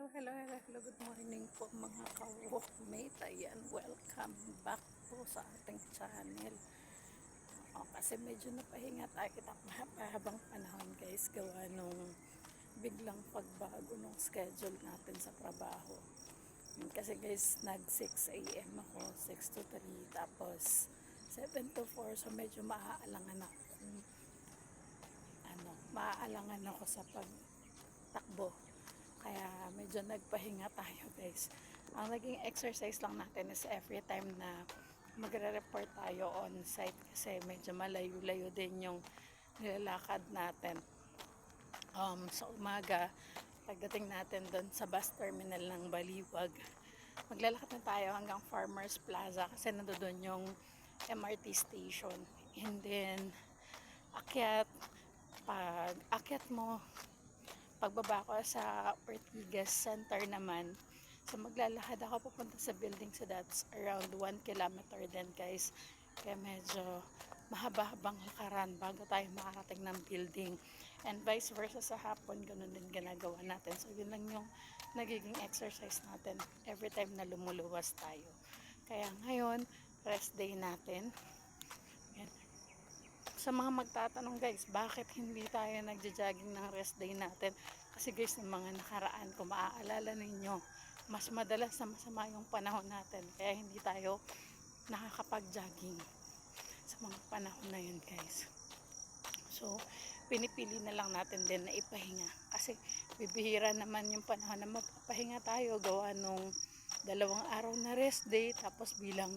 Hello. Good morning po mga ka-workmate. Ayan, welcome back po sa ating channel. Kasi medyo napahinga tayo habang panahon guys, gawa nung biglang pagbago ng schedule natin sa trabaho. Kasi guys, nag 6 a.m. ako, 6 to 3, tapos 7 to 4, so medyo maaalangan ako sa pagtakbo. Kaya medyo nagpahinga tayo guys. Ang naging exercise lang natin is every time na magre-report tayo on site kasi medyo malayo-layo din yung nilalakad natin. Sa umaga, pagdating natin doon sa bus terminal ng Baliwag, maglalakad na tayo hanggang Farmers Plaza kasi nandoon yung MRT station. And then, pag akyat mo, pagbaba ko sa Ortigas Center naman, so maglalakad ako papunta sa building, so that's around 1 kilometer din guys. Kaya medyo mahaba-habang lakaran bago tayo makarating ng building. And vice versa sa hapon, ganun din ginagawa natin. So yun lang yung nagiging exercise natin every time na lumuluwas tayo. Kaya ngayon, rest day natin. Yan. Sa mga magtatanong guys, bakit hindi tayo nagja-jogging ng rest day natin? Kasi guys, ng mga nakaraan, kung maaalala ninyo, mas madalas na masama yung panahon natin. Kaya hindi tayo nakakapag-jogging sa mga panahon na yun guys. So, pinipili na lang natin din na ipahinga. Kasi bibihira naman yung panahon na magpapahinga tayo gawa nung 2 araw na rest day, tapos bilang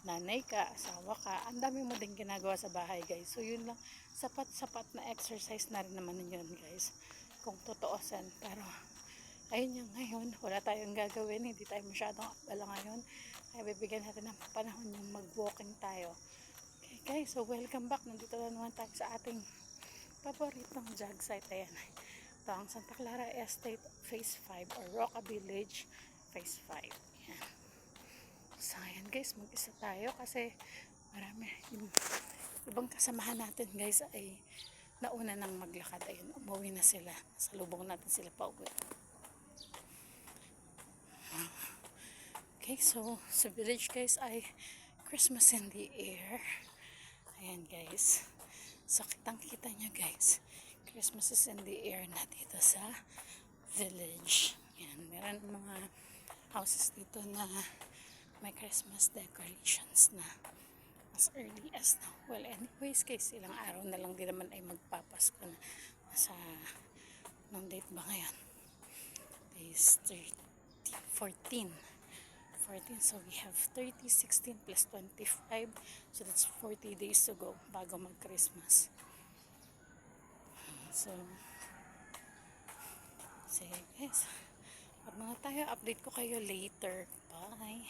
nanay ka, asawa ka, ang dami mo din ginagawa sa bahay guys. So yun lang, sapat-sapat na exercise na rin naman yun guys, kung totoosan. Pero ayun yung ngayon, wala tayong gagawin, hindi tayo masyadong abala ngayon, kaya bibigyan natin ng panahon yung mag-walking tayo. Okay guys, so welcome back. Nandito na naman tayo sa ating paboritong jog site. Ayan, ito ang Santa Clara Estate Phase 5 or Roca Village Phase 5. Ayan. So ayan guys, mag-isa tayo kasi marami yung ibang kasamahan natin guys ay nauna nang maglakad. Ayun, umuwi na sila. Salubong natin sila pa uwi. Okay, so sa village guys ay Christmas in the air. Ayan guys, so kitang kita nyo guys, Christmas is in the air na dito sa village. Ayan, meron mga houses dito na may Christmas decorations na as early as now. Well, anyways guys, ilang araw na lang din naman ay magpapasko na. Sa nung date ba ngayon? Days 14. So we have 30, 16 plus 25. So that's 40 days to go bago mag-Christmas. So, sige guys. Pag mga tayo, update ko kayo later. Bye!